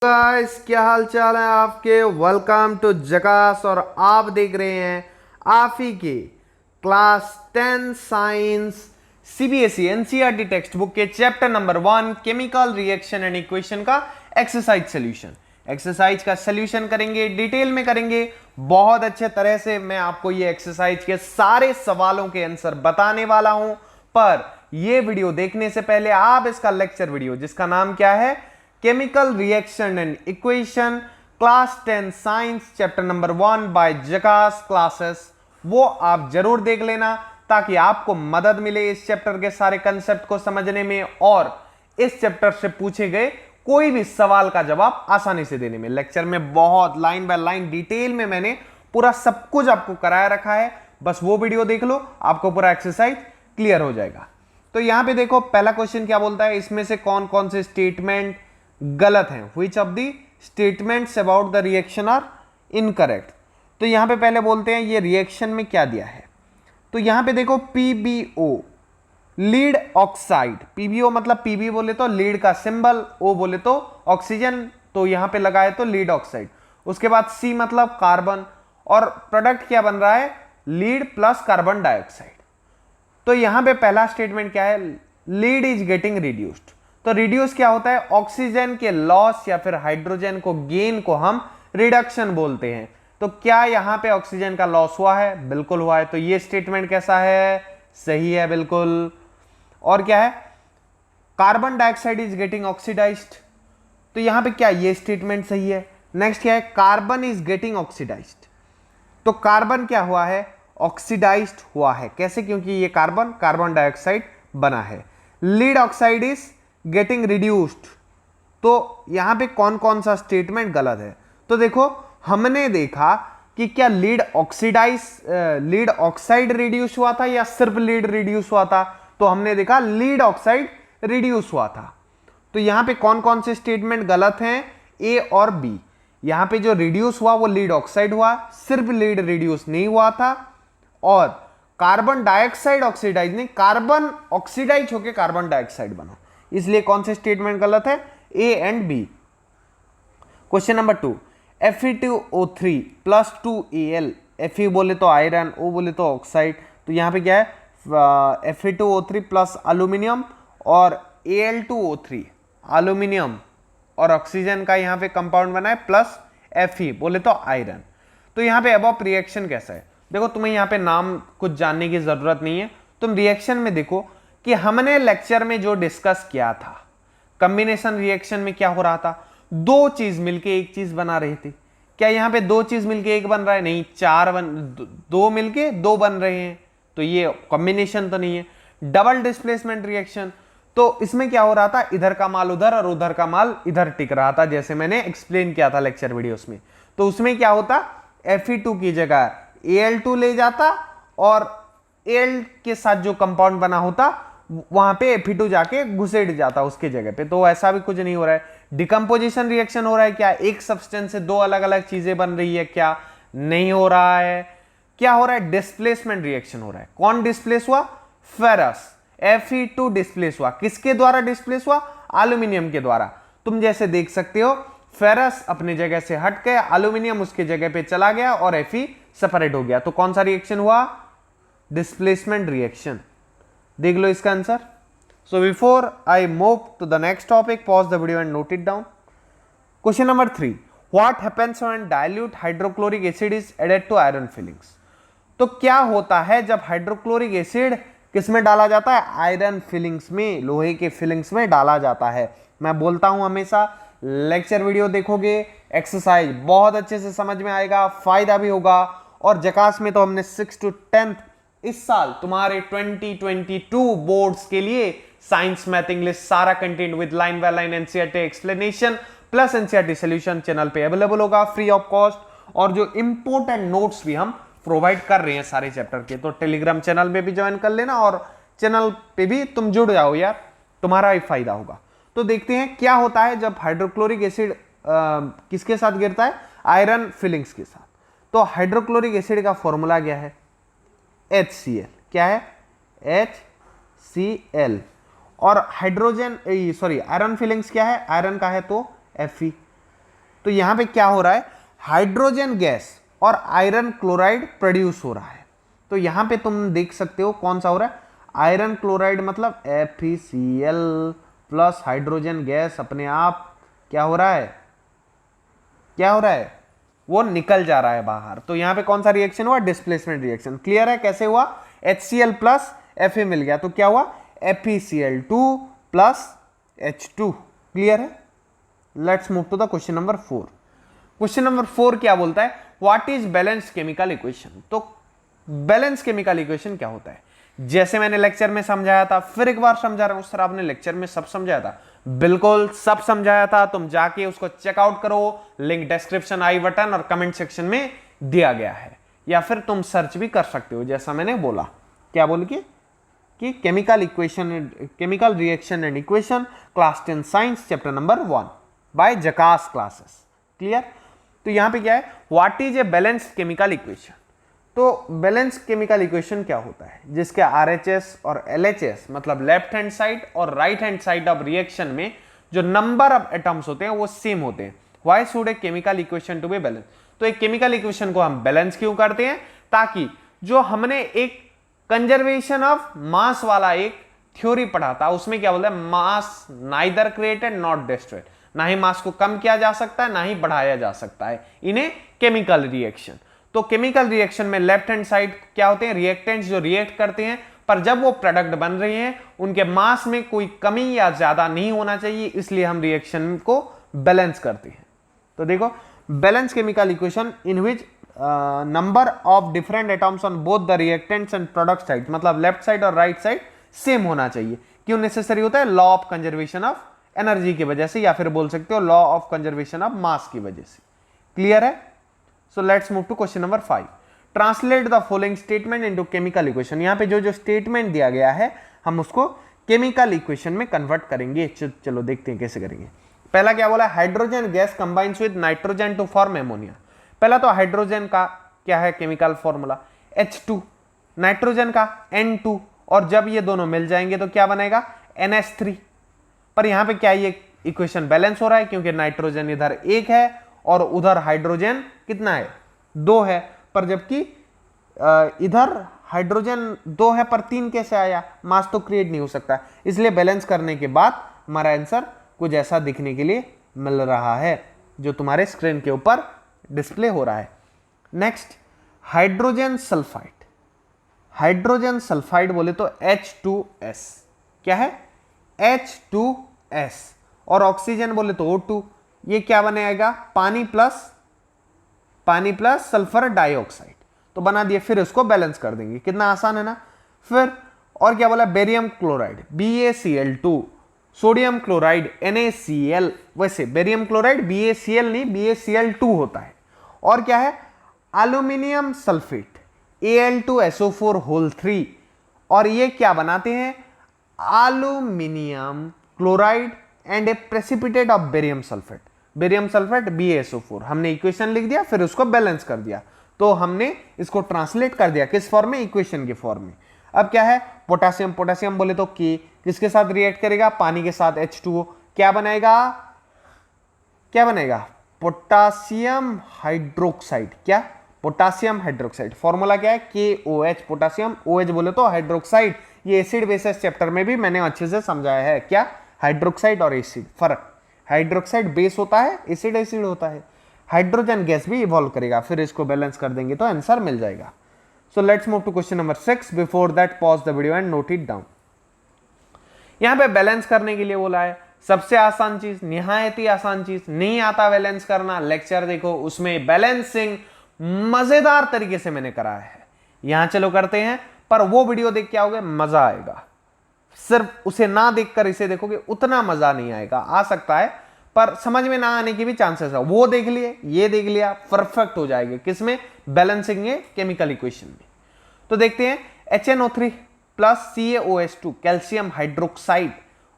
Guys, क्या हाल चाल है आपके। वेलकम टू जकास और आप देख रहे हैं आप ही के class 10 science CBSE NCERT textbook के number number 1 chemical reaction and equation का एक्सरसाइज सॉल्यूशन। एक्सरसाइज का सॉल्यूशन करेंगे, डिटेल में करेंगे, बहुत अच्छे तरह से मैं आपको ये एक्सरसाइज के सारे सवालों के आंसर बताने वाला हूं। पर ये वीडियो देखने से पहले आप इसका लेक्चर वीडियो जिसका नाम क्या है, chemical reaction and equation class 10 science chapter number 1 by Jhakaas classes, वो आप जरूर देख लेना ताकि आपको मदद मिले इस चैप्टर के सारे कंसेप्ट को समझने में और इस चैप्टर से पूछे गए कोई भी सवाल का जवाब आसानी से देने में। लेक्चर में बहुत लाइन बाय लाइन डिटेल में मैंने पूरा सब कुछ आपको कराया रखा है, बस वो वीडियो देख लो, आपको पूरा एक्सरसाइज क्लियर हो जाएगा। तो यहां पे देखो पहला क्वेश्चन क्या बोलता है, इसमें से कौन कौन से स्टेटमेंट गलत हैं। Which of the statements about the reaction are incorrect. तो यहां पे पहले बोलते हैं ये रिएक्शन में क्या दिया है। तो यहां पे देखो पीबीओ लीड ऑक्साइड, पीबीओ मतलब पीबी बोले तो लीड का सिंबल, ओ बोले तो ऑक्सीजन, तो यहां पे लगाए तो लीड ऑक्साइड। उसके बाद सी मतलब कार्बन और प्रोडक्ट क्या बन रहा है, लीड प्लस कार्बन डाइऑक्साइड। तो यहां पे पहला स्टेटमेंट क्या है, लीड इज गेटिंग रिड्यूस्ड। तो रिड्यूस क्या होता है, ऑक्सीजन के लॉस या फिर हाइड्रोजन को गेन को हम रिडक्शन बोलते हैं। तो क्या यहां पे ऑक्सीजन का लॉस हुआ है, बिल्कुल हुआ है। तो ये स्टेटमेंट कैसा है, सही है बिल्कुल। और क्या है, carbon dioxide is getting oxidised. तो यहां पे क्या, ये स्टेटमेंट सही है। नेक्स्ट क्या है, कार्बन इज गेटिंग ऑक्सीडाइज्ड। तो कार्बन क्या हुआ है, ऑक्सीडाइज्ड हुआ है। कैसे, क्योंकि ये कार्बन कार्बन डाइऑक्साइड बना है। Lead oxide is getting reduced. तो यहां पे कौन कौन सा स्टेटमेंट गलत है। तो देखो हमने देखा कि क्या लीड ऑक्साइड रिड्यूस हुआ था या सिर्फ लीड रिड्यूस हुआ था। तो हमने देखा लीड ऑक्साइड रिड्यूस हुआ था। तो यहां पे कौन कौन से स्टेटमेंट गलत हैं, ए और बी। यहां पे जो रिड्यूस हुआ वो लीड ऑक्साइड हुआ, सिर्फ लीड रिड्यूस नहीं हुआ था। और कार्बन डाइऑक्साइड ऑक्सीडाइज नहीं, कार्बन ऑक्सीडाइज होकर कार्बन डाइऑक्साइड बना, इसलिए कौन से स्टेटमेंट गलत है, A and B. Question number 2, Fe2O3 plus 2Al, Fe बोले तो आयरन, O बोले तो ऑक्साइड। तो यहां पे क्या है, Fe2O3 प्लस अल्यूमिनियम और Al2O3 अल्यूमिनियम और ऑक्सीजन का यहां पे कंपाउंड बना है प्लस Fe बोले तो आयरन। तो यहां पे अबॉव रिएक्शन कैसा है, देखो तुम्हें यहां पे नाम कुछ जानने की जरूरत नहीं है, तुम रिएक्शन में देखो कि हमने लेक्चर में जो डिस्कस किया था, कॉम्बिनेशन रिएक्शन में क्या हो रहा था, दो चीज मिलके एक चीज बना रही थी। क्या यहां पे दो चीज मिलके एक बन रहा है, नहीं, दो मिलके दो बन रहे हैं, तो ये कॉम्बिनेशन तो नहीं है। डबल डिस्प्लेसमेंट रिएक्शन, तो इसमें क्या हो रहा था, इधर का माल उधर और उधर का माल इधर टिक रहा था, जैसे मैंने एक्सप्लेन किया था लेक्चर वीडियोस में। तो उसमें क्या होता, Fe2 की जगह Al2 ले जाता और Al के साथ जो कंपाउंड बना होता वहां पे Fe2 जाके घुसेड़ जाता उसके जगह पे। तो ऐसा भी कुछ नहीं हो रहा है। डिकम्पोजिशन रिएक्शन हो रहा है क्या, एक सब्सटेंस से दो अलग अलग चीजें बन रही है, क्या नहीं हो रहा है। क्या हो रहा है, डिस्प्लेसमेंट रिएक्शन हो रहा है। कौन डिस्प्लेस हुआ, फेरस, Fe2 डिस्प्लेस हुआ, किसके द्वारा डिस्प्लेस हुआ, एल्यूमिनियम के द्वारा। तुम जैसे देख सकते हो फेरस अपने जगह से हट गया, एल्यूमिनियम उसके जगह पे चला गया और Fe सेपरेट हो गया। तो कौन सा रिएक्शन हुआ, डिस्प्लेसमेंट रिएक्शन। देख लो इसका answer. So before I move to the next topic, pause the video and note it down. Question number 3, what happens when dilute hydrochloric acid is added to iron filings. तो क्या होता है जब hydrochloric acid किसमें डाला जाता है, iron filings में, लोहे के फिलिंग्स में डाला जाता है। मैं बोलता हूं हमेशा, लेक्चर वीडियो देखोगे, एक्सरसाइज बहुत अच्छे से समझ में आएगा, फायदा भी होगा। और जकास में तो हमने 6 to 10 इस साल तुम्हारे 2022 बोर्ड्स के लिए साइंस मैथ इंग्लिश सारा content with line by line NCERT explanation plus NCERT solution channel पे अवेलेबल होगा फ्री ऑफ कॉस्ट। और जो इंपोर्टेंट नोट्स भी हम प्रोवाइड कर रहे हैं सारे चैप्टर के, तो टेलीग्राम चैनल में भी ज्वाइन कर लेना और चैनल पे भी तुम जुड़ जाओ यार, तुम्हारा ही फायदा होगा। तो देखते हैं क्या होता है जब हाइड्रोक्लोरिक एसिड किसके साथ गिरता है, आयरन फिलिंग्स के साथ। तो हाइड्रोक्लोरिक एसिड का फॉर्मूला क्या है, HCl, क्या है, HCl। और हाइड्रोजन सॉरी आयरन फिलिंग्स क्या है, आयरन का है तो Fe। तो यहां पे क्या हो रहा है, हाइड्रोजन गैस और आयरन क्लोराइड प्रोड्यूस हो रहा है। तो यहां पे तुम देख सकते हो कौन सा हो रहा है, आयरन क्लोराइड मतलब FeCl प्लस हाइड्रोजन गैस अपने आप क्या हो रहा है, क्या हो रहा है, वो निकल जा रहा है बाहर। तो यहां पे कौन सा रिएक्शन हुआ, डिस्प्लेसमेंट रिएक्शन। क्लियर है कैसे हुआ, HCl प्लस Fa मिल गया तो क्या हुआ, FeCl2 प्लस H2। क्लियर है। Let's move to the question number 4। Question number 4 क्या बोलता है, what is balance chemical equation. तो बैलेंस केमिकल इक्वेशन क्या होता है, जैसे मैंने लेक्चर में समझाया था, फिर एक बार समझा रहा हूं, सर आपने लेक्चर में सब समझाया था, बिल्कुल सब समझाया था, तुम जाके उसको चेकआउट करो, लिंक डिस्क्रिप्शन, आई बटन और कमेंट सेक्शन में दिया गया है, या फिर तुम सर्च भी कर सकते हो जैसा मैंने बोला। क्या बोल के कि chemical equation, chemical reaction and equation, class 10 science chapter number 1 by Jhakaas classes. Clear. तो यहां पे क्या है, what is a balanced chemical equation. तो बैलेंस केमिकल इक्वेशन क्या होता है, जिसके RHS और LHS मतलब लेफ्ट हैंड साइड और right hand side of reaction में जो नंबर ऑफ एटम्स होते हैं वो सेम होते हैं। Why should a chemical equation to be balance. तो एक केमिकल इक्वेशन को हम बैलेंस क्यों करते हैं, ताकि जो हमने एक कंजर्वेशन ऑफ मास वाला एक थ्योरी पढ़ा था, उसमें क्या बोलता है, mass neither created not destroyed, ना ही मास को कम किया जा सकता है ना ही बढ़ाया जा सकता है इन ए केमिकल रिएक्शन। तो केमिकल रिएक्शन में लेफ्ट हैंड साइड क्या होते हैं, रिएक्टेंट्स जो रिएक्ट करते हैं, पर जब वो प्रोडक्ट बन रहे हैं उनके मास में कोई कमी या ज्यादा नहीं होना चाहिए, इसलिए हम रिएक्शन को बैलेंस करते हैं। तो देखो, balance chemical equation in which number of different atoms on both the reactants and product side, मतलब लेफ्ट साइड और राइट साइड सेम होना चाहिए। क्यों नेसेसरी होता है, law of conservation of energy की वजह से, या फिर बोल सकते हो law of conservation of mass की वजह से। क्लियर है। So let's move to question number 5। Translate the following statement into chemical equation. यहां पे जो जो स्टेटमेंट दिया गया है हम उसको केमिकल इक्वेशन में कन्वर्ट करेंगे। चलो देखते हैं कैसे करेंगे। पहला क्या बोला, hydrogen gas combines with nitrogen to form ammonia. पहला तो हाइड्रोजन का क्या है केमिकल फॉर्मूला, H2, नाइट्रोजन का N2, और जब ये दोनों मिल जाएंगे तो क्या बनेगा, NH3। पर यहां पे क्या ये इक्वेशन बैलेंस हो रहा है, क्योंकि नाइट्रोजन इधर 1 है और उधर हाइड्रोजन कितना है, 2 है। पर जबकि इधर हाइड्रोजन 2 है पर 3 कैसे आया, मास तो क्रिएट नहीं हो सकता। इसलिए बैलेंस करने के बाद हमारा आंसर कुछ ऐसा दिखने के लिए मिल रहा है जो तुम्हारे स्क्रीन के ऊपर डिस्प्ले हो रहा है। Next, hydrogen sulphide. Hydrogen sulphide बोले तो H2S। क्या है, H2S। और ऑक्सीजन बोले तो O2। ये क्या बनेगा, पानी प्लस सल्फर डाइऑक्साइड, तो बना दिए। फिर इसको बैलेंस कर देंगे, कितना आसान है ना। फिर और क्या बोला, barium chloride BaCl2, sodium chloride NaCl। वैसे बेरियम क्लोराइड BaCl नहीं BaCl2 होता है। और क्या है, एल्यूमिनियम सल्फेट Al2SO4 होल 3। और ये क्या बनाते हैं, aluminium chloride and A precipitate of barium sulphate. Barium sulphate BaSO4। हमने इक्वेशन लिख दिया, फिर उसको बैलेंस कर दिया। तो हमने इसको ट्रांसलेट कर दिया किस फॉर्म में, इक्वेशन के फॉर्म में। अब क्या है, पोटेशियम। पोटेशियम बोले तो K किसके साथ रिएक्ट करेगा, पानी के साथ H2O। क्या बनेगा, क्या बनेगा, पोटासियम हाइड्रोक्साइड। क्या, पोटासियम हाइड्रोक्साइड। फॉर्मूला क्या है, KOH, पोटासियम। OH बोले तो हाइड्रोक्साइड। ये एसिड बेसिस चैप्टर में भी मैंने अच्छे से समझाया है। क्या, हाइड्रोक्साइड और एसिड फर्क, हाइड्रोक्साइड बेस होता है, एसिड एसिड होता है। हाइड्रोजन गैस भी इवॉल्व करेगा, फिर इसको बैलेंस कर देंगे तो आंसर मिल जाएगा। So let's move to question number 6। Before that pause the video and note it down. यहां पे बैलेंस करने के लिए बोला है, सबसे आसान चीज, निहायत ही आसान चीज, नहीं आता बैलेंस करना, लेक्चर देखो, उसमें बैलेंसिंग मजेदार तरीके से मैंने कराया है। यहां चलो करते हैं, पर वो वीडियो देख के आओगे मजा आएगा। सिर्फ उसे ना देखकर इसे देखोगे उतना मजा नहीं आएगा। आ सकता है पर समझ में ना आने की भी चांसेस है। वो देख लिए, ये देख लिया, परफेक्ट हो जाएगा। किसमें, बैलेंसिंग है केमिकल इक्वेशन में। तो देखते हैं, HNO3 plus CaOH2 calcium hydroxide.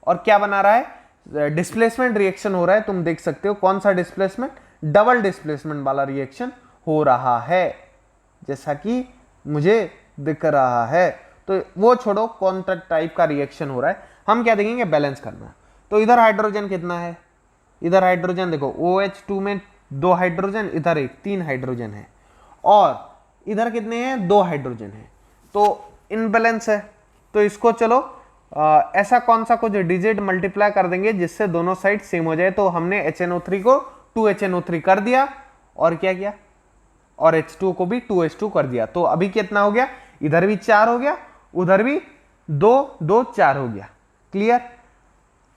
और क्या बना रहा है, डिस्प्लेसमेंट रिएक्शन हो रहा है। तुम देख सकते हो कौन सा डिस्प्लेसमेंट, डबल डिस्प्लेसमेंट वाला रिएक्शन हो रहा है, जैसा कि मुझे दिख रहा है। तो वो छोड़ो कौन सा टाइप का रिएक्शन हो रहा है, हम क्या देखेंगे, बैलेंस करना। तो इधर हाइड्रोजन कितना है, इधर हाइड्रोजन देखो OH2 में 2 हाइड्रोजन, इधर 1, 3 हाइड्रोजन है, और इधर कितने हैं, 2 हाइड्रोजन है, तो इनबैलेंस है। तो इसको चलो ऐसा कौन सा कुछ डिजिट मल्टीप्लाई कर देंगे जिससे दोनों साइड सेम हो जाए। तो हमने HNO3 को 2HNO3 कर दिया, और क्या किया, और H2 को भी 2H2 कर दिया। तो अभी कितना हो गया, इधर भी 4 हो गया, उधर भी 2 2 4 हो गया। क्लियर।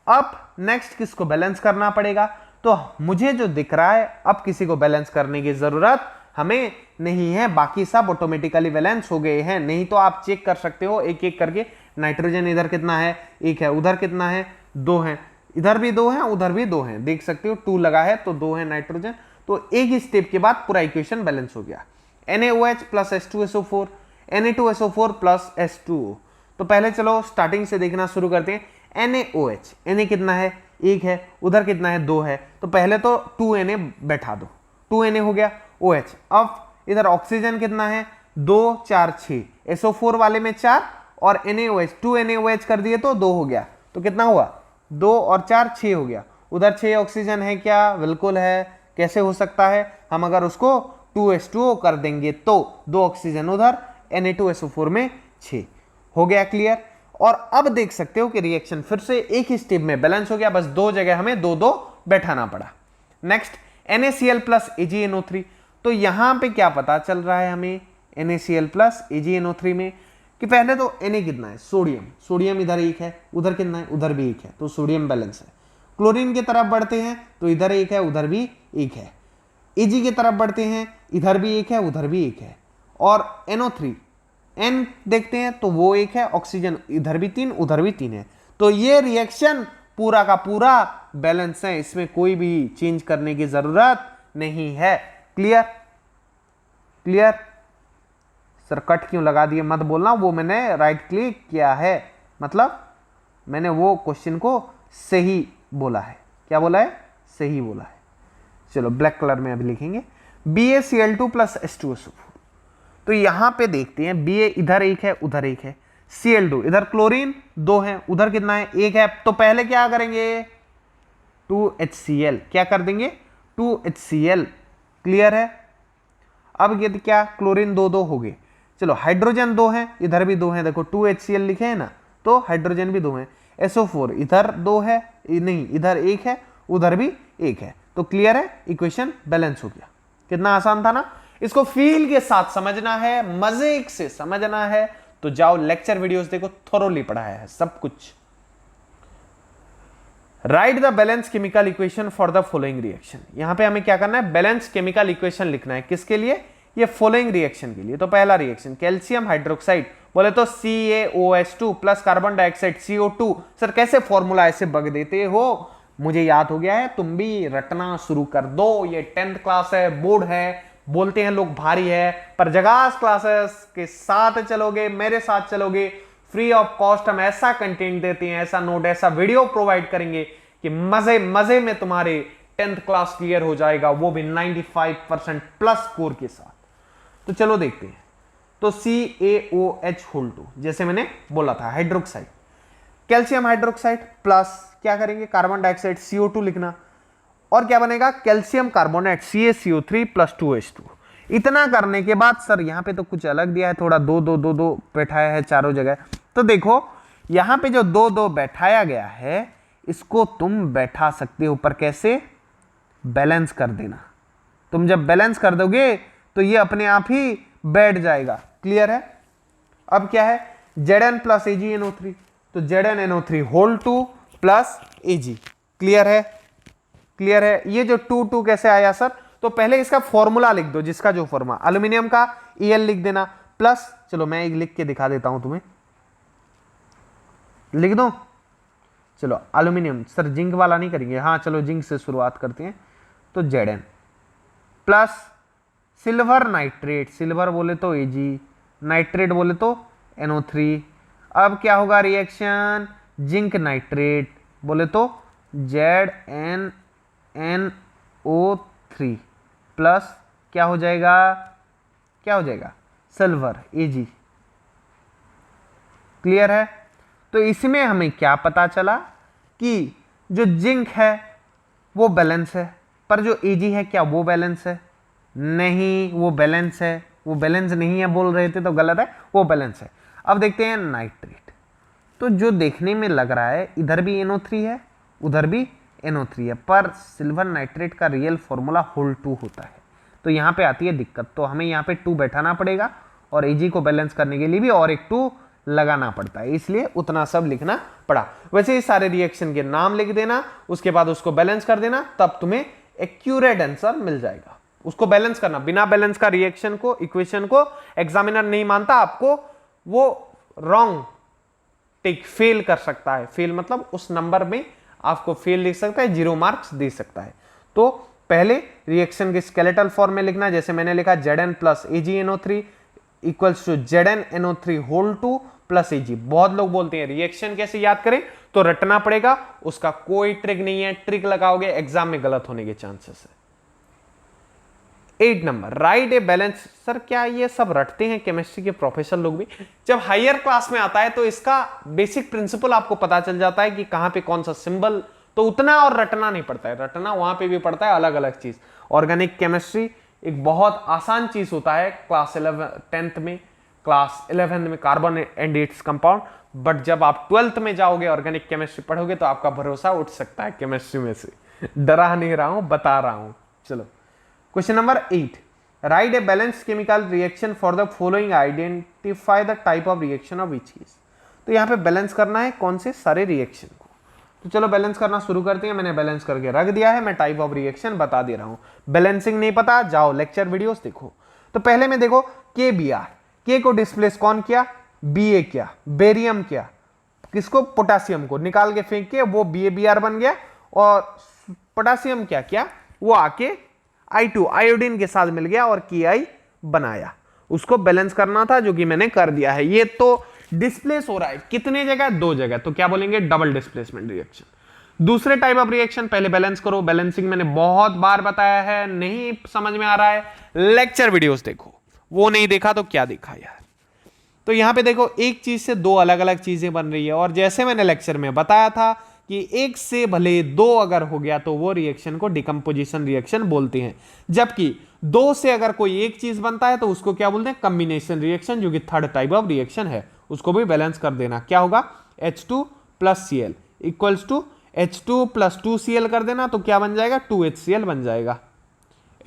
अब नेक्स्ट किसको बैलेंस करना पड़ेगा, तो मुझे जो दिख रहा है अब किसी को बैलेंस करने की जरूरत हमें नहीं है, बाकी सब ऑटोमेटिकली बैलेंस हो गए हैं। नहीं तो आप चेक कर सकते हो एक एक करके, नाइट्रोजन इधर कितना है, 1 है, उधर कितना है, 2 है, इधर भी 2 है, उधर भी 2 है, देख सकते हो 2 लगा है तो 2 है नाइट्रोजन। तो एक ही स्टेप के बाद पूरा इक्वेशन बैलेंस हो गया। NaOH plus H2SO4, Na2SO4 plus H2O। तो पहले चलो स्टार्टिंग से देखना शुरू करते हैं। NaOH, Na कितना है, 1 है, उधर कितना है, 2 है, तो पहले तो 2Na बैठा दो, 2Na हो गया। OH, अब इधर ऑक्सीजन कितना है, 2 4 6, SO4 वाले में 4, और NaOH 2NaOH कर दिए तो 2 हो गया। तो कितना हुआ, 2 और 4 6 हो गया। उधर 6 ऑक्सीजन है क्या, बिल्कुल है। कैसे हो सकता है, हम अगर उसको 2H2O कर देंगे तो 2 ऑक्सीजन उधर, Na2SO4 में 6 हो गया। क्लियर। और अब देख सकते हो कि रिएक्शन फिर से एक ही स्टेप में बैलेंस हो गया, बस 2 जगह हमें 2 2 बैठाना पड़ा। Next NaCl plus AgNO3। तो यहां पे क्या पता चल रहा है हमें NaCl प्लस AgNO3 में कि पहले तो Na कितना है, सोडियम, सोडियम इधर 1 है, उधर कितना है, उधर भी 1 है, तो सोडियम बैलेंस है। क्लोरीन की तरफ बढ़ते हैं तो इधर 1 है, उधर भी 1 है। Ag की तरफ बढ़ते हैं, इधर भी 1 है, उधर भी 1 है। और NO3 N देखते हैं तो वो 1 है, ऑक्सीजन इधर भी 3, उधर भी 3 है। तो ये रिएक्शन पूरा का पूरा बैलेंस है, इसमें कोई भी चेंज करने की जरूरत नहीं है। क्लियर। क्लियर। सर कट क्यों लगा दिए, मत बोलना, वो मैंने राइट क्लिक किया है, मतलब मैंने वो क्वेश्चन को सही बोला है। क्या बोला है, सही बोला है। चलो ब्लैक कलर में अभी लिखेंगे BaCl2 प्लस H2SO4। तो यहां पे देखते हैं Ba इधर 1 है, उधर 1 है, Cl2 इधर क्लोरीन 2 है, उधर कितना है, 1 है। तो पहले क्या करेंगे, 2HCl, क्या कर देंगे, 2HCl। क्लियर है। अब ये क्या, क्लोरीन 2 2 हो गए। चलो हाइड्रोजन 2 है, इधर भी 2 है, देखो 2HCl लिखे हैं ना, तो हाइड्रोजन भी 2 है। SO4 इधर 2 है, नहीं इधर 1 है, उधर भी 1 है। तो क्लियर है, इक्वेशन बैलेंस हो गया। कितना आसान था ना। इसको फील के साथ समझना है, मजे से समझना है तो जाओ लेक्चर वीडियोस देखो, थोरोली पढ़ाया है सब कुछ। Right the balance chemical equation for the following reaction. यहां पे हमें क्या करना है, बैलेंस केमिकल इक्वेशन लिखना है। किसके लिए, ये फॉलोइंग रिएक्शन के लिए। तो पहला रिएक्शन कैल्शियम हाइड्रोक्साइड, बोले तो CaOH2 plus carbon dioxide CO2। Sir कैसे फॉर्मूला ऐसे बग देते हो, मुझे याद हो गया है, तुम भी रटना शुरू कर दो। ये 10th क्लास है, बोर्ड है, बोलते हैं लोग भारी है, पर जगास क्लासेस के साथ चलोगे, मेरे साथ चलोगे, फ्री ऑफ कॉस्ट हम ऐसा कंटेंट देते हैं, ऐसा नोट, ऐसा वीडियो प्रोवाइड करेंगे कि मजे मजे में तुम्हारे 10th क्लास क्लियर हो जाएगा, वो भी 95% प्लस स्कोर के साथ। तो चलो देखते हैं। तो CaOH2 जैसे मैंने बोला था, हाइड्रोक्साइड, कैल्शियम हाइड्रोक्साइड प्लस क्या करेंगे, कार्बन डाइऑक्साइड CO2 लिखना, और क्या बनेगा, calcium carbonate CaCO3 plus 2H2। इतना करने के बाद सर यहां पे तो कुछ अलग दिया है, थोड़ा 2 2 2 2 बैठाया है चारों जगह। तो देखो यहां पे जो 2 2 बैठाया गया है, इसको तुम बैठा सकते हो, पर कैसे, बैलेंस कर देना। तुम जब बैलेंस कर दोगे तो ये अपने आप ही बैठ जाएगा। क्लियर है। अब क्या है, Zn प्लस AgNO3, तो ZnNO3 whole 2 plus Ag। Clear है। क्लियर है। ये जो 2 2 कैसे आया सर, तो पहले इसका फॉर्मूला लिख दो, जिसका जो फॉर्मूला, एल्यूमिनियम का Al लिख देना, प्लस, चलो मैं एक लिख के दिखा देता हूं तुम्हें, लिख दो। चलो एल्यूमिनियम, सर जिंक वाला नहीं करेंगे, हाँ चलो जिंक से शुरुआत करते हैं। तो Zn plus silver nitrate, silver बोले तो Ag, नाइट्रेट बोले तो NO3। अब क्या होगा रिएक्शन, जिंक नाइट्रेट बोले तो ZnNO3 प्लस क्या हो जाएगा, क्या हो जाएगा, सिल्वर Ag। क्लियर है। तो इसमें हमें क्या पता चला कि जो जिंक है वो बैलेंस है, पर जो Ag है क्या वो बैलेंस है? नहीं, वो बैलेंस है, वो बैलेंस नहीं है बोल रहे थे तो गलत है, वो बैलेंस है। अब देखते हैं नाइट्रेट। तो जो देखने में लग रहा है इधर भी NO3 है, उधर भी NO3 है, पर सिल्वर नाइट्रेट का रियल फॉर्मूला होल 2 होता है। तो यहाँ पे आती है दिक्कत, तो हमें यहाँ पे 2 बैठाना पड़ेगा और Ag को बैलेंस करने के लिए भी और एक 2 लगाना पड़ता है, इसलिए उतना सब लिखना पड़ा। वैसे ये सारे रिएक्शन के नाम लिख देना, उसके बाद उसको बैलेंस कर देना, तब तुम्हें एक्यूरेट आंसर मिल जाएगा। उसको बैलेंस करना, बिना बैलेंस का रिएक्शन को, इक्वेशन को एग्जामिनर नहीं मानता, आपको वो रॉन्ग टिक फेल कर सकता है। फेल मतलब उस नंबर में आपको फेल लिख सकता है, 0 मार्क्स दे सकता है। तो पहले रिएक्शन के स्केलेटल फॉर्म में लिखना, जैसे मैंने लिखा Zn plus AgNO3 equals to ZnNO3 whole 2 plus Ag। बहुत लोग बोलते हैं रिएक्शन कैसे याद करें, तो रटना पड़ेगा, उसका कोई ट्रिक नहीं है, ट्रिक लगाओगे एग्जाम में गलत होने के चांसेस है। 8 number, right a balance. Sir क्या ये सब रटते हैं केमिस्ट्री के प्रोफेसर लोग भी? जब हायर क्लास में आता है तो इसका बेसिक प्रिंसिपल आपको पता चल जाता है कि कहां पे कौन सा सिंबल, तो उतना और रटना नहीं पड़ता है, रटना वहां पे भी पड़ता है अलग अलग चीज। ऑर्गेनिक केमिस्ट्री एक बहुत आसान चीज होता है क्लास 10th में, क्लास 11 में carbon and its compound, but जब आप 12th में जाओगे ऑर्गेनिक केमिस्ट्री पढ़ोगे तो आपका भरोसा उठ सकता है केमिस्ट्री में से। डरा नहीं रहा हूं, बता रहा हूं। चलो question number 8, right a balance chemical reaction for the following, identify the type of reaction of each चीज। तो यहाँ पे बैलेंस करना है कौन से सारे रिएक्शन को। तो चलो बैलेंस करना शुरू करते हैं। मैंने बैलेंस करके रख दिया है, मैं टाइप ऑफ रिएक्शन बता दे रहा हूं। बैलेंसिंग नहीं पता, जाओ लेक्चर वीडियोस देखो। तो पहले में देखो KBr, के को डिस्प्लेस कौन किया? Ba किया। बेरियम किया किसको? पोटासियम को। निकाल के फेंक के वो BaBr बन गया, और पोटासियम क्या किया? वो आके I2 आयोडीन के साथ मिल गया और Ki बनाया। उसको बैलेंस करना था, जो कि मैंने कर दिया है। ये तो डिस्प्लेस हो रहा है कितने जगह? 2 जगह, तो क्या बोलेंगे? Double displacement reaction. दूसरे टाइप ऑफ रिएक्शन पहले बैलेंस करो। बैलेंसिंग मैंने बहुत बार बताया है, नहीं समझ में आ रहा है लेक्चर वीडियोस देखो, वो नहीं देखा तो क्या देखा यार। तो यहां पे देखो एक चीज से 2 अलग अलग चीजें बन रही है, और जैसे मैंने लेक्चर में बताया था कि एक से भले 2 अगर हो गया तो वो रिएक्शन को डिकम्पोजिशन रिएक्शन बोलते हैं, जबकि 2 से अगर कोई एक चीज बनता है तो उसको क्या बोलते हैं? कॉम्बिनेशन रिएक्शन, जो कि थर्ड टाइप ऑफ रिएक्शन है। उसको भी बैलेंस कर देना। क्या होगा? H2 plus Cl equals to H2 plus 2Cl कर देना, तो क्या बन जाएगा? 2HCl बन जाएगा।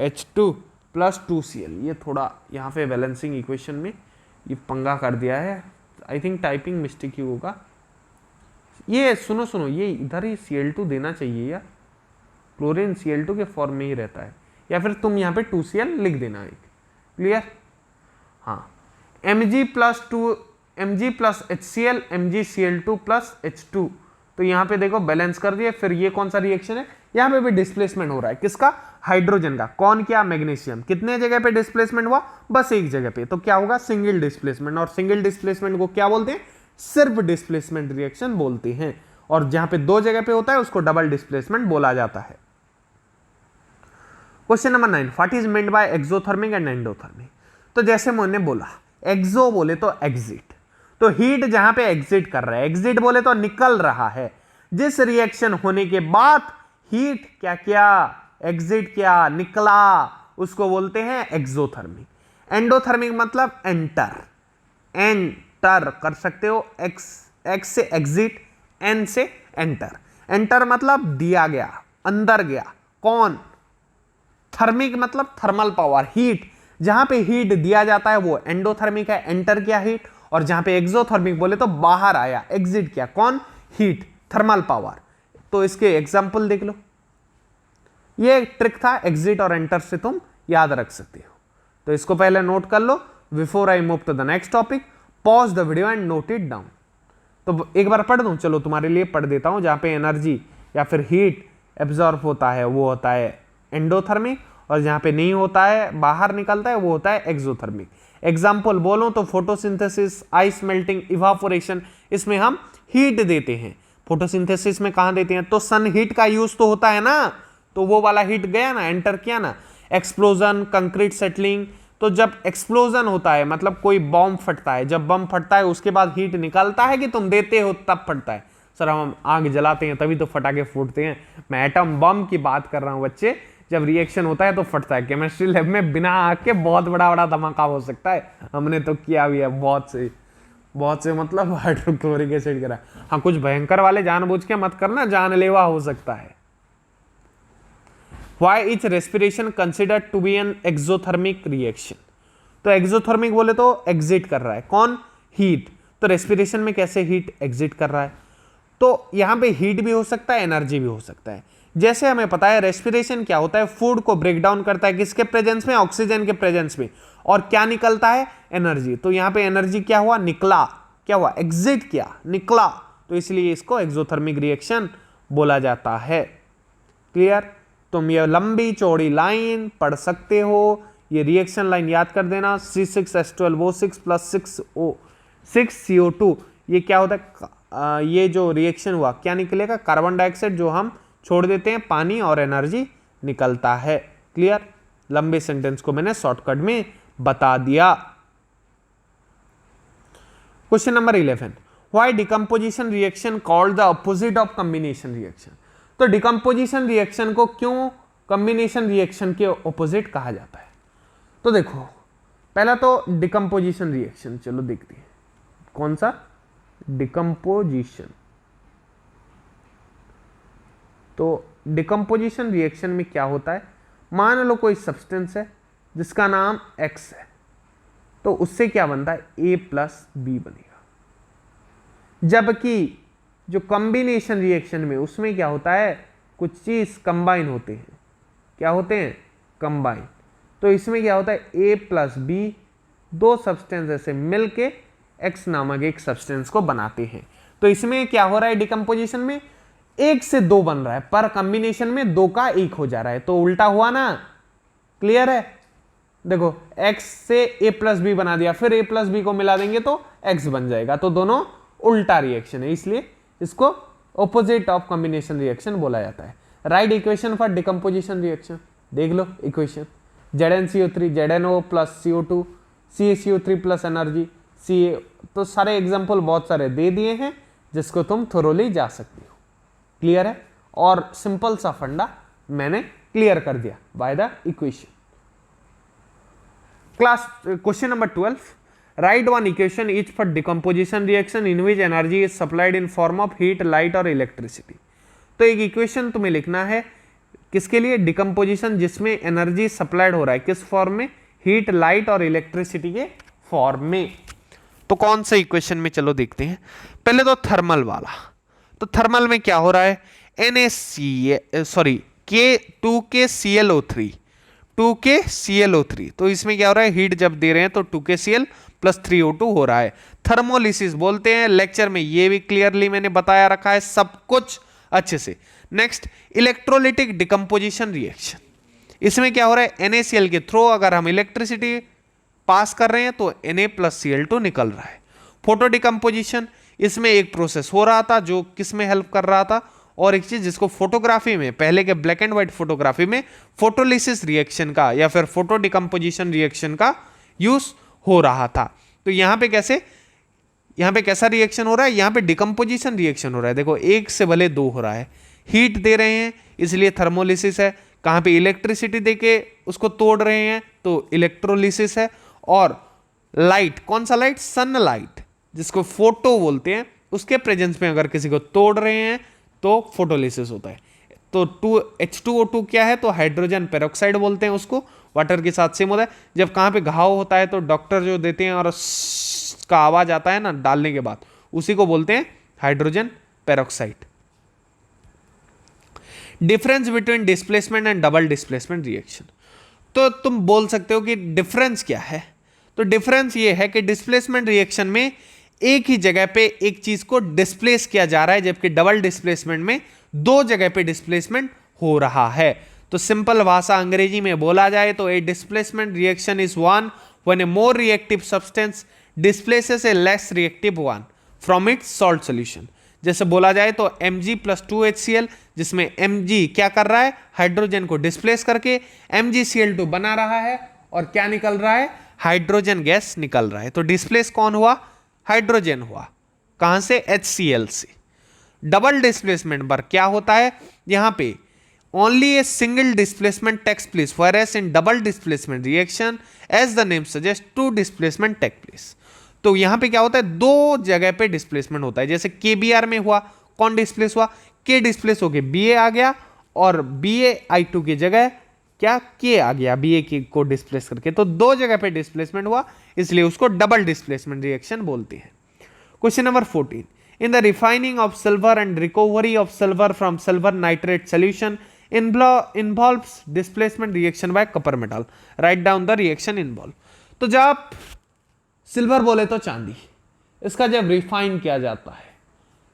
H2 plus 2Cl। ये थोड़ा यहाँ पे बैलेंसिंग इक्वेशन में ये पंगा कर दिया है, आई थिंक टाइपिंग मिस्टेक ही होगा। ये सुनो, ये इधर ही Cl2 देना चाहिए यार, क्लोरीन Cl2 के फॉर्म में ही रहता है, या फिर तुम यहाँ पे 2Cl लिख देना एक। क्लियर? हाँ, Mg plus HCl, MgCl2 plus H2। तो यहाँ पे देखो बैलेंस कर दिया। फिर ये कौन सा रिएक्शन है? यहाँ पे भी डिस्प्लेसमेंट हो रहा है। किसका? हाइड्रोजन का। कौन किया? मैग्नीशियम। कितने जगह पे डिस्प्लेसमेंट हुआ? बस एक जगह पे। तो क्या होगा? Single displacement. और सिंगल डिस्प्लेसमेंट को क्या बोलते हैं? सिर्फ डिस्प्लेसमेंट रिएक्शन बोलते हैं। और जहां पे 2 जगह पे होता है उसको डबल डिस्प्लेसमेंट बोला जाता है। Question number 9, what is meant by exothermic and endothermic. तो जैसे मैंने बोला, एक्सो बोले तो एग्जिट, तो हीट जहां पे एग्जिट कर रहा है, एग्जिट बोले तो निकल रहा है। जिस रिएक्शन होने के बाद हीट क्या किया? एग्जिट किया, निकला, उसको बोलते हैं एक्सोथर्मिक। एंडोथर्मिक मतलब एंटर, एंटर कर सकते हो। एक्स से एग्जिट, एन से एंटर। एंटर मतलब दिया गया, अंदर गया। कौन? थर्मिक मतलब थर्मल पावर, हीट। जहां पे हीट दिया जाता है वो एंडोथर्मिक है, एंटर किया हीट। और जहां पे एक्सोथर्मिक बोले तो बाहर आया, एग्जिट किया। कौन? Heat, thermal power. तो इसके एग्जांपल देख लो। ये एक ट्रिक था, एग्जिट और एंटर से तुम याद रख सकते हो। तो इसको पहले नोट कर लो। Before I move to the next topic, pause the video and note it down. तो एक बार पढ़ दूं, चलो तुम्हारे लिए पढ़ देता हूं। जहां पे एनर्जी या फिर हीट एब्जॉर्ब होता है वो होता है एंडोथर्मिक, और जहां पे नहीं होता है, बाहर निकलता है, वो होता है एक्सोथर्मिक। एग्जाम्पल बोलो तो फोटोसिंथेसिस, आइस मेल्टिंग, इवापोरेशन, इसमें हम हीट देते हैं। फोटोसिंथेसिस में कहां देते हैं? तो सन हीट का यूज तो होता है ना, तो वो वाला हीट गया ना, एंटर किया ना। एक्सप्लोजन, कंक्रीट सेटलिंग, तो जब एक्सप्लोजन होता है मतलब कोई बॉम्ब फटता है, जब बम फटता है उसके बाद हीट निकलता है कि तुम देते हो तब फटता है। सर हम आग जलाते हैं तभी तो फटाके फूटते हैं। मैं एटम बम की बात कर रहा हूं बच्चे, जब रिएक्शन होता है तो फटता है। केमिस्ट्री लैब में बिना आग के बहुत बड़ा बड़ा धमाका हो सकता है, हमने तो किया भी है बहुत से मतलब हाइड्रोक्लोरिक एसिड करा। हाँ कुछ भयंकर वाले जानबूझ के मत करना, जानलेवा हो सकता है। Why is respiration considered to be an exothermic reaction? तो एक्सोथर्मिक बोले तो एग्जिट कर रहा है कौन, हीट। तो रेस्पिरेशन में कैसे हीट एग्जिट कर रहा है, तो यहां पे हीट भी हो सकता है, एनर्जी भी हो सकता है। जैसे हमें पता है रेस्पिरेशन क्या होता है, फूड को ब्रेक डाउन करता है किसके प्रेजेंस में, ऑक्सीजन के प्रेजेंस में, और क्या निकलता है, एनर्जी। तो यहां पे एनर्जी क्या हुआ, निकला, क्या हुआ, एग्जिट किया, निकला, तो इसलिए इसको एक्सोथर्मिक रिएक्शन बोला जाता है। क्लियर। तुम ये लंबी चौड़ी लाइन पढ़ सकते हो, ये रिएक्शन लाइन याद कर देना, C6H12O6 प्लस 6CO2, ये क्या होता है, ये जो रिएक्शन हुआ क्या निकलेगा, कार्बन डाइऑक्साइड जो हम छोड़ देते हैं, पानी और एनर्जी निकलता है। क्लियर। लंबे सेंटेंस को मैंने शॉर्टकट में बता दिया। Question number 11, why decomposition reaction called the opposite of combination reaction. तो डिकम्पोजिशन रिएक्शन को क्यों कॉम्बिनेशन रिएक्शन के ऑपोजिट कहा जाता है। तो देखो पहला तो डिकम्पोजिशन रिएक्शन, चलो देखते हैं कौन सा, डिकम्पोजिशन। तो डिकम्पोजिशन रिएक्शन में क्या होता है, मान लो कोई सब्सटेंस है जिसका नाम X है, तो उससे क्या बनता है, A प्लस बी बनेगा। जबकि जो कॉम्बिनेशन रिएक्शन में उसमें क्या होता है, कुछ चीज कंबाइन होते हैं, क्या होते हैं, कंबाइन। तो इसमें क्या होता है, A प्लस बी, दो सब्सटेंस ऐसे मिलके X नामक एक सब्सटेंस को बनाते हैं। तो इसमें क्या हो रहा है, डिकम्पोजिशन में एक से दो बन रहा है, पर कॉम्बिनेशन में दो का एक हो जा रहा है, तो उल्टा हुआ ना। क्लियर है। देखो X से A प्लस बी बना दिया, फिर A प्लस बी को मिला देंगे तो X बन जाएगा, तो दोनों उल्टा रिएक्शन है, इसलिए इसको ऑपोजिट ऑफ कॉम्बिनेशन रिएक्शन बोला जाता है। Write equation for decomposition reaction, देख लो equation, ZnCO3 ZnO plus CO2 CaCO3 plus energy Ca। तो सारे एग्जाम्पल बहुत सारे दे दिए हैं जिसको तुम थोरोली जा सकती हो। क्लियर है। और सिंपल सा फंडा मैंने क्लियर कर दिया by the equation. Class question number 12, write one equation each for decomposition reaction in which energy is supplied in form of heat, light और electricity। तो एक इक्वेशन तुम्हें लिखना है किसके लिए, डिकम्पोजिशन जिसमें एनर्जी सप्लाइड हो रहा है किस फॉर्म में, हीट, लाइट और इलेक्ट्रिसिटी के फॉर्म में। तो कौन से इक्वेशन में, चलो देखते हैं। पहले तो थर्मल वाला, तो थर्मल में क्या हो रहा है, K2KClO3 तो इसमें क्या हो रहा है, हीट जब दे रहे हैं तो 2KCl प्लस 3O2 हो रहा है। थर्मोलिसिस बोलते हैं, लेक्चर में ये भी क्लियरली मैंने बताया रखा है सब कुछ अच्छे से। नेक्स्ट इलेक्ट्रोलिटिक डिकम्पोजिशन रिएक्शन, इसमें क्या हो रहा है, NaCl के थ्रू अगर हम इलेक्ट्रिसिटी पास कर रहे हैं तो Na प्लस Cl2 निकल रहा है। फोटो डिकम्पोजिशन, इसमें एक प्रोसेस हो रहा था जो किस में हेल्प कर रहा था, और एक चीज जिसको फोटोग्राफी में, पहले के ब्लैक एंड व्हाइट फोटोग्राफी में फोटोलिसिस रिएक्शन का या फिर फोटो डिकम्पोजिशन रिएक्शन का यूज हो रहा था। तो यहां पे कैसे, यहां पे कैसा रिएक्शन हो रहा है, यहां पे डिकम्पोजिशन रिएक्शन हो रहा है। देखो एक से भले दो हो रहा है, हीट दे रहे हैं इसलिए थर्मोलिसिस है, कहां पे इलेक्ट्रिसिटी देके उसको तोड़ रहे हैं तो इलेक्ट्रोलिसिस है, और लाइट, कौन सा लाइट, सनलाइट जिसको फोटो बोलते हैं, उसके प्रेजेंस में अगर किसी को तोड़ रहे हैं तो फोटोलिसिस होता है। तो H2O2 क्या है, तो हाइड्रोजन पेरोक्साइड बोलते हैं उसको, वाटर के साथ सेम होता है। जब कहाँ पे घाव होता है तो डॉक्टर जो देते हैं और का आवाज आता है ना डालने के बाद, उसी को बोलते हैं hydrogen peroxide. Difference between displacement and double displacement reaction, तो तुम बोल सकते हो कि डिफरेंस क्या है। तो डिफरेंस ये है कि डिस्प्लेसमेंट रिएक्शन में एक ही जगह पे एक चीज को डिस्प्लेस किया जा रहा है, जबकि डबल डिस्प्लेसमेंट में दो जगह पे डिस्प्लेसमेंट हो रहा है। तो सिंपल भाषा अंग्रेजी में बोला जाए तो a displacement reaction is one when a more reactive substance displaces a less reactive one from its salt solution. जैसे बोला जाए तो Mg प्लस 2HCl, जिसमें Mg क्या कर रहा है, हाइड्रोजन को डिस्प्लेस करके MgCl2 बना रहा है, और क्या निकल रहा है, हाइड्रोजन गैस निकल रहा है। तो डिस्प्लेस कौन हुआ, हाइड्रोजन हुआ, कहां से, HCl से। डबल डिस्प्लेसमेंट पर क्या होता है, यहां पे only a single displacement takes place, whereas in double displacement reaction, as the name suggests, two displacement take place. तो यहां पे क्या होता है, दो जगह पे डिस्प्लेसमेंट होता है. जैसे KBR में हुआ, कौन डिस्प्लेस हुआ, K डिस्प्लेस हो गया, BA आ गया, और BaI2 की जगह क्या K आ गया, BA को डिस्प्लेस करके. तो दो जगह पे डिस्प्लेसमेंट हुआ, इसलिए उसको डबल डिस्प्लेसमेंट रिएक्शन बोलते हैं. Question number 14. In the refining of silver and recovery of silver from silver nitrate solution involves displacement reaction by copper metal. Write down the reaction involved. तो जब सिल्वर बोले तो चांदी, इसका जब रिफाइन किया जाता है,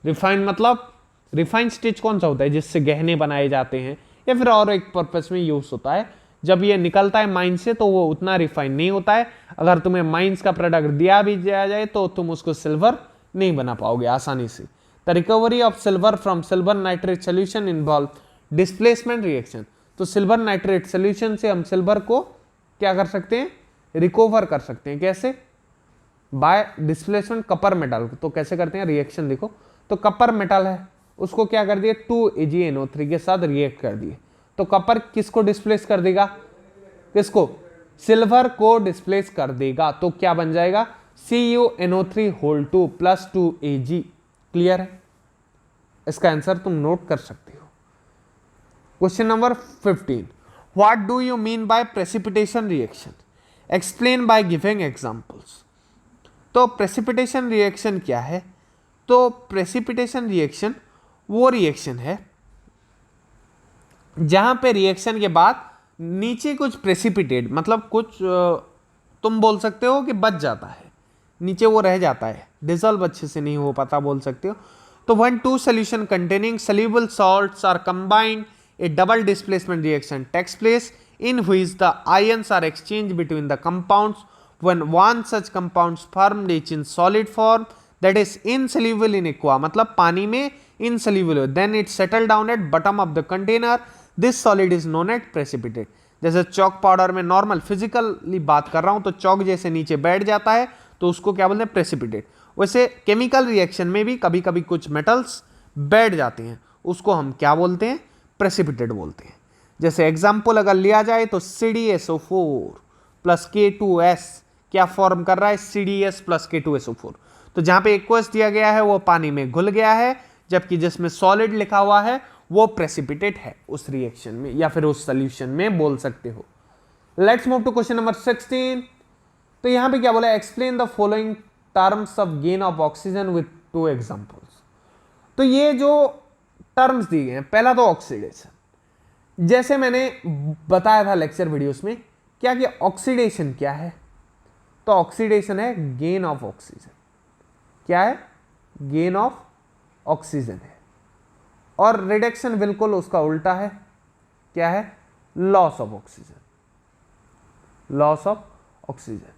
रिफाइन मतलब रिफाइन स्टेज कौन सा होता है, जिससे गहने बनाए जाते हैं या फिर और एक पर्पस में यूज होता है. जब ये निकलता है माइन से तो वो उतना रिफाइन नहीं होता है. अगर तुम्हें माइंस का प्रोडक्ट दिया भी जाए तो तुम उसको सिल्वर नहीं बना पाओगे आसानी से. The recovery of silver from silver nitrate solution involve displacement reaction. तो सिल्वर नाइट्रेट सोल्यूशन से हम सिल्वर को क्या कर सकते हैं, रिकवर कर सकते हैं. कैसे, बाय डिस्प्लेसमेंट कपर मेटल. तो कैसे करते हैं, रिएक्शन देखो. तो कपर मेटल है, उसको क्या कर दिए, 2AgNO3 के साथ रिएक्ट कर दिए. तो कपर किसको डिस्प्लेस कर देगा, किसको, सिल्वर को डिस्प्लेस कर देगा. तो क्या बन जाएगा, CuNO3 प्लस 2Ag. क्लियर है, इसका आंसर तुम नोट कर सकते हो. Question number 15. What do you mean by precipitation reaction, explain by giving examples. तो प्रेसिपिटेशन रिएक्शन क्या है, तो प्रेसिपिटेशन रिएक्शन वो रिएक्शन है जहां पे रिएक्शन के बाद नीचे कुछ प्रेसिपिटेट, मतलब कुछ तुम बोल सकते हो कि बच जाता है, नीचे वो रह जाता है, डिजॉल्व अच्छे से नहीं हो पाता बोल सकते हो. तो when two solution containing soluble salts are combined, a double displacement reaction takes place in which the ions are exchanged between the compounds. When one such compounds formed each in solid form, that is insoluble in aqua, मतलब पानी में insoluble हो, then it settle down at bottom of the container. This solid is known as precipitate. जैसे chalk powder में normal physically बात कर रहा हूं, तो चौक जैसे नीचे बैठ जाता है तो उसको क्या बोलते हैं, प्रेसिपिटेट. वैसे केमिकल रिएक्शन में भी कभी कभी कुछ मेटल्स बैठ जाते हैं, उसको हम क्या बोलते हैं, प्रेसिपिटेट बोलते हैं. जैसे एग्जांपल अगर लिया जाए तो CdSO4 प्लस K2S क्या फॉर्म कर रहा है, CdS प्लस K2SO4. तो जहां पे एक्वस दिया गया है वो पानी में घुल गया है, जबकि जिसमें सॉलिड लिखा हुआ है वो प्रेसिपिटेट है उस रिएक्शन में या फिर उस सोल्यूशन में बोल सकते हो. Let's move to question number 16. तो यहां पे क्या बोला, explain the following terms of gain of oxygen with 2 examples. तो ये जो टर्म्स दिए गए हैं, पहला तो ऑक्सीडेशन, जैसे मैंने बताया था लेक्चर वीडियोस में, क्या कि ऑक्सीडेशन क्या है, तो ऑक्सीडेशन है गेन ऑफ ऑक्सीजन. क्या है, गेन ऑफ ऑक्सीजन है. और रिडक्शन बिल्कुल उसका उल्टा है, क्या है, loss of oxygen, loss of oxygen.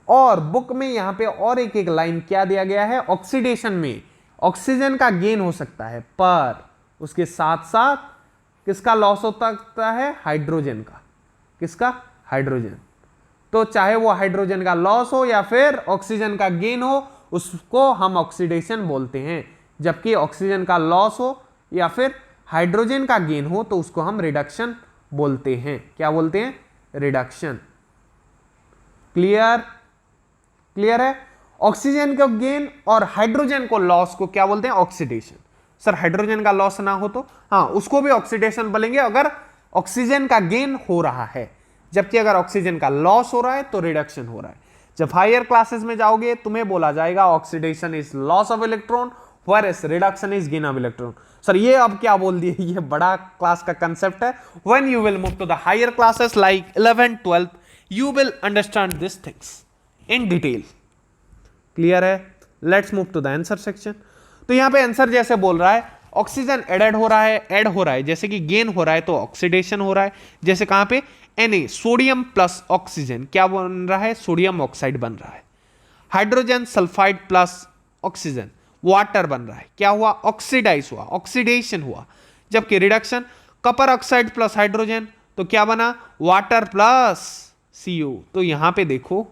और बुक में यहां पे और एक एक लाइन क्या दिया गया है, ऑक्सीडेशन में ऑक्सीजन का गेन हो सकता है, पर उसके साथ साथ किसका लॉस हो सकता है, हाइड्रोजन का. किसका, हाइड्रोजन. तो चाहे वो हाइड्रोजन का लॉस हो या फिर ऑक्सीजन का गेन हो, उसको हम ऑक्सीडेशन बोलते हैं. जबकि ऑक्सीजन का लॉस हो या फिर हाइड्रोजन का गेन हो तो उसको हम रिडक्शन बोलते हैं. क्या बोलते हैं, रिडक्शन. क्लियर, क्लियर है. ऑक्सीजन का गेन और हाइड्रोजन को लॉस को क्या बोलते हैं, ऑक्सीडेशन. सर हाइड्रोजन का लॉस ना हो तो, हाँ, उसको भी ऑक्सीडेशन बोलेंगे अगर ऑक्सीजन का गेन हो रहा है. जबकि अगर ऑक्सीजन का लॉस हो रहा है तो रिडक्शन हो रहा है. जब हायर क्लासेस में जाओगे तुम्हें बोला जाएगा oxidation is loss of electron, whereas reduction is gain of electron. Sir ये अब क्या बोल दिए, ये बड़ा क्लास का कंसेप्ट है. when you will move to the higher classes like 11th 12th you will understand these things in detail. Clear है. Let's move to the answer section. तो यहां पे आंसर जैसे बोल रहा है, ऑक्सीजन एडेड हो रहा है, ऐड हो रहा है, जैसे कि गेन हो रहा है तो ऑक्सीडेशन हो रहा है. जैसे कहां पे, Na सोडियम प्लस ऑक्सीजन क्या बन रहा है, सोडियम ऑक्साइड बन रहा है. Hydrogen sulphide plus oxygen water बन रहा है, क्या हुआ, ऑक्सीडाइज हुआ, ऑक्सीडेशन हुआ. जबकि reduction, Kapoor oxide plus hydrogen तो क्या बना, वाटर प्लस Cu. तो यहां पे देखो,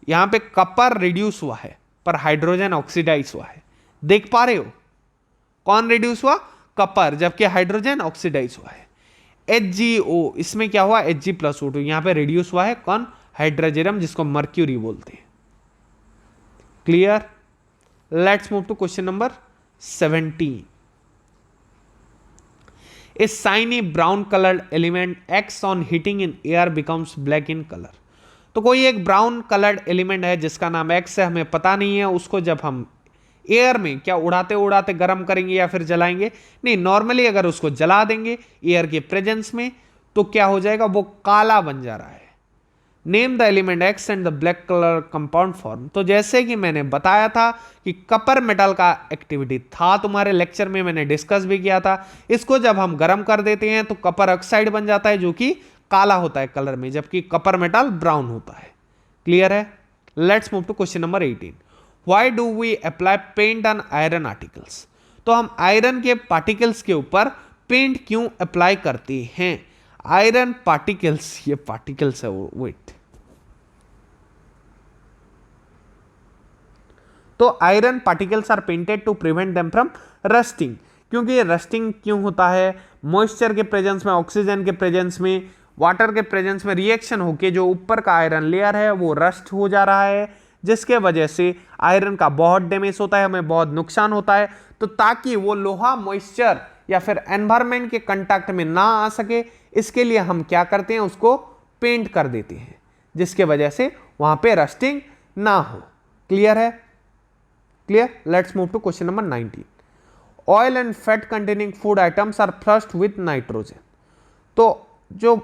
यहां पे कपर रिड्यूस हुआ है पर हाइड्रोजन ऑक्सीडाइज हुआ है. देख पा रहे हो, कौन रिड्यूस हुआ, कपर, जबकि हाइड्रोजन ऑक्सीडाइज हुआ है. HgO, इसमें क्या हुआ Hg+O2, यहां पे रिड्यूस हुआ है कौन, हाइड्रोजन, जिसको मर्क्यूरी बोलते हैं। Clear? Let's move to question number 17। A shiny brown colored element acts on heating in air becomes black in color। तो कोई एक ब्राउन कलर्ड एलिमेंट है जिसका नाम एक्स है, हमें पता नहीं है, उसको जब हम एयर में क्या उड़ाते उड़ाते गर्म करेंगे या फिर जलाएंगे, नहीं, नॉर्मली अगर उसको जला देंगे एयर के प्रेजेंस में तो क्या हो जाएगा, वो काला बन जा रहा है। Name the element x and the black colour compound form. तो जैसे कि मैंने बताया था कि कपर मेटल का एक्टिविटी था तुम्हारे लेक्चर में, मैंने डिस्कस भी किया था, इसको जब हम गर्म कर देते हैं तो कपर ऑक्साइड बन जाता है जो कि काला होता है कलर में, जबकि कपर मेटल ब्राउन होता है। क्लियर है? Let's move to question number 18। Why do we apply paint on iron articles. तो हम आयरन के पार्टिकल्स के ऊपर पेंट क्यों अप्लाई करते हैं? आयरन पार्टिकल्स, ये पार्टिकल्स है, वेट, तो iron particles are painted to prevent them from rusting. क्योंकि ये रस्टिंग क्यों होता है, मॉइस्चर के प्रेजेंस में, ऑक्सीजन के प्रेजेंस में, वाटर के प्रेजेंस में रिएक्शन होके जो ऊपर का आयरन लेयर है वो रस्ट हो जा रहा है, जिसके वजह से आयरन का बहुत डैमेज होता है, हमें बहुत नुकसान होता है। तो ताकि वो लोहा मॉइस्चर या फिर एनवायरमेंट के कांटेक्ट में ना आ सके, इसके लिए हम क्या करते हैं, उसको पेंट कर देते हैं, जिसके वजह से वहां पे रस्टिंग ना हो। क्लियर है? Clear? Let's move to question number 19। Oil and fat containing food items are flushed with nitrogen. तो जो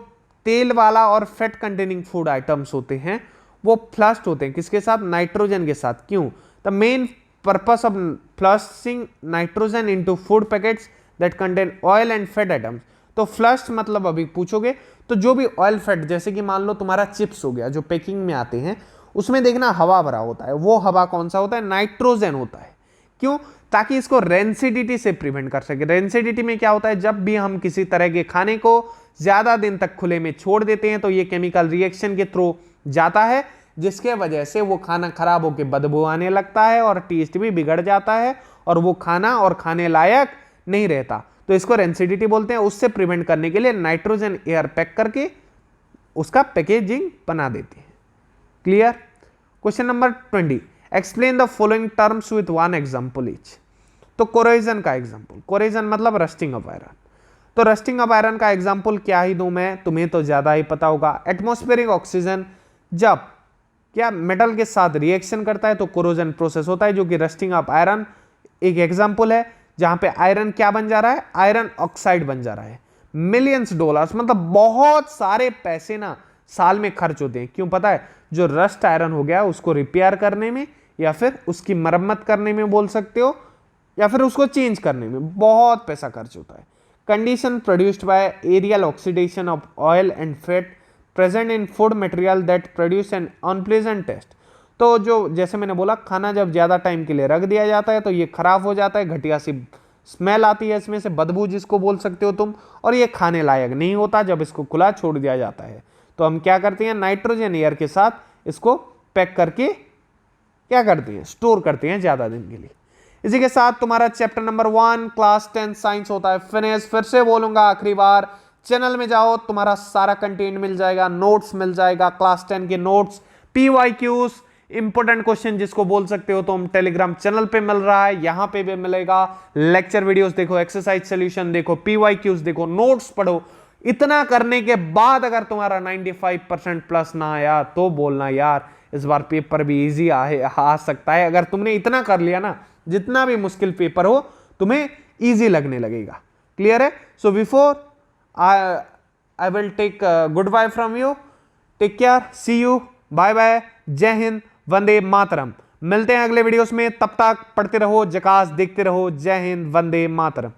तेल वाला और फैट कंटेनिंग फूड आइटम्स होते हैं वो फ्लश्ड होते हैं, किसके साथ, नाइट्रोजन के साथ। क्यों? The main purpose of flushing nitrogen into food packets that contain oil and fat items. तो फ्लश मतलब अभी पूछोगे तो जो भी ऑयल फैट, जैसे कि मान लो तुम्हारा चिप्स हो गया जो पैकिंग में आते हैं, उसमें देखना हवा भरा होता है, वो हवा कौन सा होता है, नाइट्रोजन होता है। क्यों? ताकि इसको रेंसिडिटी से प्रिवेंट कर सके। रेंसिडिटी में क्या होता है, जब भी हम किसी तरह के खाने को ज्यादा दिन तक खुले में छोड़ देते हैं तो ये केमिकल रिएक्शन के थ्रू जाता है, जिसके वजह से वो खाना खराब होकर बदबू आने लगता है और टेस्ट भी बिगड़ जाता है और वो खाना और खाने लायक नहीं रहता। तो इसको रेंसिडिटी बोलते हैं। उससे प्रिवेंट करने के लिए नाइट्रोजन एयर पैक करके उसका पैकेजिंग बना देते हैं। Clear? Question number 20। Explain the following terms with one example each. तो कोरोजन का एग्जांपल, कोरोजन मतलब रस्टिंग ऑफ आयरन। तो रस्टिंग ऑफ आयरन का एग्जांपल क्या ही दूं मैं, तुम्हें तो ज्यादा ही पता होगा। एटमॉस्फेरिक ऑक्सीजन जब क्या मेटल के साथ रिएक्शन करता है तो कोरोजन प्रोसेस होता है, जो कि रस्टिंग ऑफ आयरन एक एग्जांपल है, जहां पे आयरन क्या बन जा रहा है, आयरन ऑक्साइड बन जा रहा है। मिलियंस डॉलर्स मतलब बहुत सारे पैसे ना साल में खर्च होते हैं। क्यों पता है? जो रस्ट आयरन हो गया उसको रिपेयर करने में या फिर उसकी मरम्मत करने में बोल सकते हो, या फिर उसको चेंज करने में बहुत पैसा खर्च होता है। Condition produced by aerial oxidation of oil and fat present in food material that produce an unpleasant taste. तो जो जैसे मैंने बोला, खाना जब ज्यादा टाइम के लिए रख दिया जाता है तो ये खराब हो जाता है, घटिया सी स्मेल आती है इसमें से, बदबू जिसको बोल सकते हो तुम, और ये खाने लायक नहीं होता जब इसको खुला छोड़ दिया जाता है। तो हम क्या करते हैं, नाइट्रोजन एयर के साथ इसको पैक करके क्या करते हैं, स्टोर करते हैं ज्यादा दिन के लिए। इसी के साथ तुम्हारा चैप्टर नंबर 1 क्लास 10 साइंस होता है फिनिश। फिर से बोलूंगा आखिरी बार, चैनल में जाओ, तुम्हारा सारा कंटेंट मिल जाएगा, नोट्स मिल जाएगा, क्लास 10 के नोट्स, PYQs, इंपोर्टेंट क्वेश्चन जिसको बोल सकते हो तुम, टेलीग्राम चैनल पे मिल रहा है, यहां पे भी मिलेगा। लेक्चर वीडियोस देखो, एक्सरसाइज सोल्यूशन देखो, PYQs देखो, नोट्स पढ़ो। इतना करने के बाद अगर तुम्हारा 95% प्लस ना आया तो बोलना यार इस बार पेपर भी इजी आ सकता है। अगर तुमने इतना कर लिया ना, जितना भी मुश्किल पेपर हो तुम्हें इजी लगने लगेगा। क्लियर है? So before I will take goodbye from you, take care, see you, bye bye, Jai Hind, Vande Mataram. मिलते हैं अगले वीडियोस में, तब तक पढ़ते रहो, जकास देखते रहो। जय हिंद, वंदे मातरम।